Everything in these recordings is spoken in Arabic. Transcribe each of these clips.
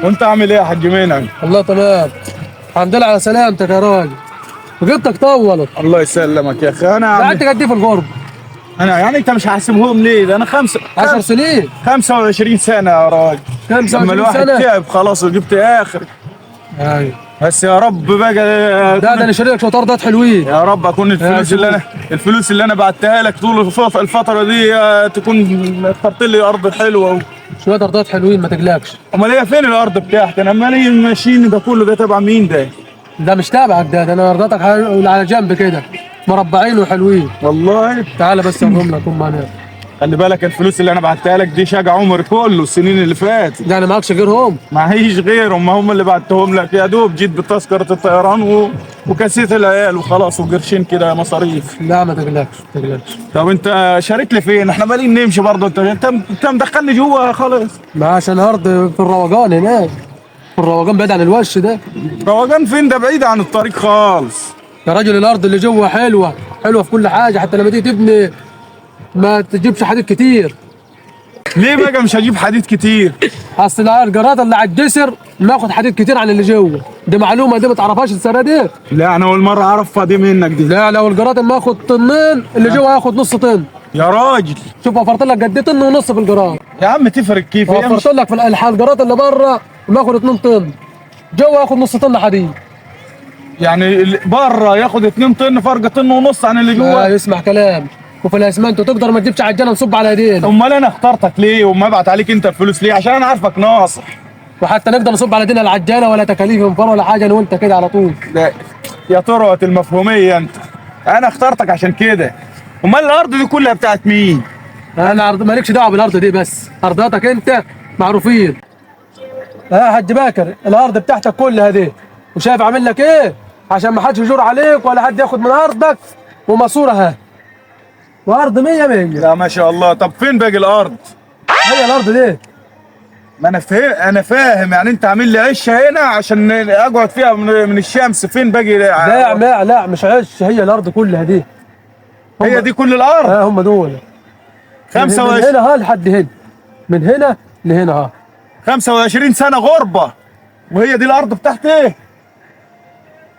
وانت عامل ايه يا حاج منعم؟ الله تمام. الحمد لله على سلامتك يا راجل. وجبتك طولت. الله يسلمك يا اخي. قعدت قد ايه في الغرب؟ انا يعني انت مش هحسبهم ليه؟ ده انا 10 سنين. 25 سنه يا راجل. 25 لما الواحد سنة؟ تعب خلاص وجبت اخر. ايوه. بس يا رب بقى ده انا شاري لك شويه ارضات حلوين. يا رب اكون الفلوس اللي انا بعتها لك طول الفتره دي تكون اخترت لي ارض حلوه. شويه ارضات حلوين ما تقلقش. امال هي فين الارض بتاعتي؟ انا امال ماشيين ده كله ده تبع مين ده؟ ده مش تابعك، ده انا ارضاتك على جنب كده مربعين وحلوين. والله تعالى بس اوريهم لك هم هناك. خلي بالك الفلوس اللي انا بعتها لك دي شجع عمري كله السنين اللي فاتت. يعني معكش غيرهم؟ معيش غيرهم، ما هم اللي بعتهم لك. يا دوب جيت بتذكره الطيران وكاسيت العيال وخلاص وقرشين كده مصاريف. لا ما تقلقش ما تقلقش. طب انت شارك لي فين؟ احنا مالين نمشي برضه. انت مدخلني جوه خالص. ما عشان الارض في الروقان هناك، في الروقان بعيد عن الوش ده. روقان فين؟ ده بعيد عن الطريق خالص يا راجل الارض اللي جوه حلوه، حلوه في كل حاجه، حتى لما تيجي تبني ما تجيبش حديد كتير. ليه بقى مش هجيب حديد كتير؟ اصل الجراد اللي على الجسر بناخد حديد كتير عن اللي جوه. دي معلومه دي ما تعرفهاش السنه دي. لا انا اول مره اعرفها دي منك دي. لا لو الجراد ما ياخد طنين اللي جوه هياخد نص طن. يا راجل شوف وفرت لك قد ايه طن ونص في الجراد. يا عم تفرق كيف؟ وفرت لك في الجراد اللي بره بياخد 2 طن، جوه ياخد نص طن حديد. يعني بره ياخد 2 طن، فرق طن ونص عن اللي جوه. اسمع كلام. وفي الاسمنت وتقدر ما تجيبش عجانه نصب على ايدينا. امال انا اخترتك ليه وما ابعت عليك انت الفلوس ليه؟ عشان انا عارفك ناصح. وحتى نقدر نصب على ايدينا العجانه ولا تكاليف انفار ولا حاجه، انا وانت كده على طول. لا يا ترى المفهوميه انت. انا اخترتك عشان كده. امال الارض دي كلها بتاعت مين؟ انا مالكش دعوه بالارض دي، بس ارضاتك انت معروفين. يا حاج باكر الارض بتاعتك كلها دي، وشايف عامل لك ايه عشان ما حدش يجور عليك ولا حد ياخد من ارضك، وماسوره وارض 100 100. لا ما شاء الله. طب فين باقي الارض؟ هي الارض دي. ما انا فاهم يعني انت عامل لي عشه هنا عشان اقعد فيها من الشمس. فين باقي؟ لا مش عش، هي الارض كلها دي. هي دي كل الارض؟ هم دول. 25 من هنا لحد هنا، من هنا لهنا 25 سنه غربه وهي دي الارض بتاعتي؟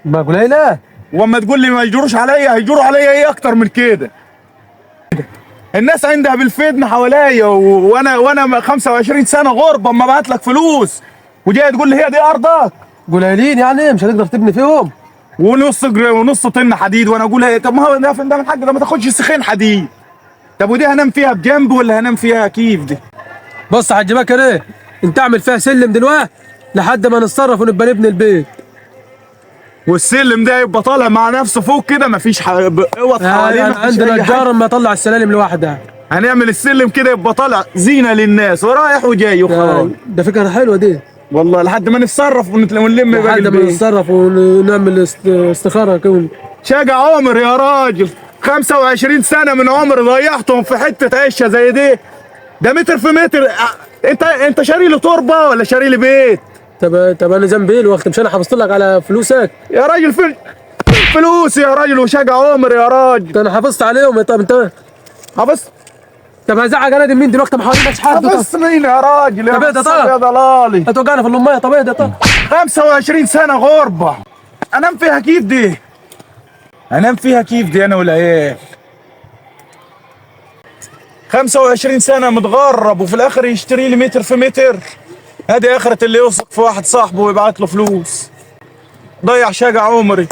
ما قليله. واما تقول لي ما يجروش عليا، هيجروا عليا ايه اكتر من كده؟ الناس عندها بالفدن حواليا وانا 25 سنه غربه اما ابعت لك فلوس وجاي تقول لي هي دي ارضك؟ قليلين يعني مش هتقدر تبني فيهم. ونص طن حديد وانا اقول ايه؟ طب ما هو ده من حق ده ما تاخدش سخين حديد. طب ودي هنام فيها بجنب ولا هنام فيها كيف دي؟ بص يا حاج بكر ايه، انت اعمل فيها سلم دلوقتي لحد ما نتصرف ونبقى نبني البيت. والسلم ده يبقى طالع مع نفسه فوق كده مفيش اوض حوالينا؟ عندنا الجار ما يطلع السلالم لوحدها. هنعمل السلم كده يبقى طالع زينه للناس ورايح وجاي وخلاص. ده فكره حلوه دي والله. لحد ما نتصرف ونلم باقي لحد ما نتصرف ونعمل استخاره كون. شجع عمر يا راجل. 25 سنه من عمري ضيعتهم في حته عشه زي دي. ده متر في متر. انت شاري لي تربه ولا شاري لي بيت؟ طب انا ذنبي ايه الوقت؟ مش انا حافظت لك على فلوسك يا راجل؟ فلوس يا راجل وشجع عمر يا راجل. ده انا حافظت عليهم. طب انت حافظ؟ طب هزعق انا دي مين دلوقتي؟ ما حاولناش حد. حافظ مين يا راجل؟ طب اهدى طب يا ضلالي. هتوقعنا في اللميه. طب اهدى طب. 25 سنه غربه انام فيها كيف دي؟ انام فيها كيف دي انا والعيال؟ 25 سنه متغرب وفي الاخر يشتري لي متر في متر. هذه اخرة اللي يثق في واحد صاحبه ويبعت له فلوس. ضيع شجع عمري.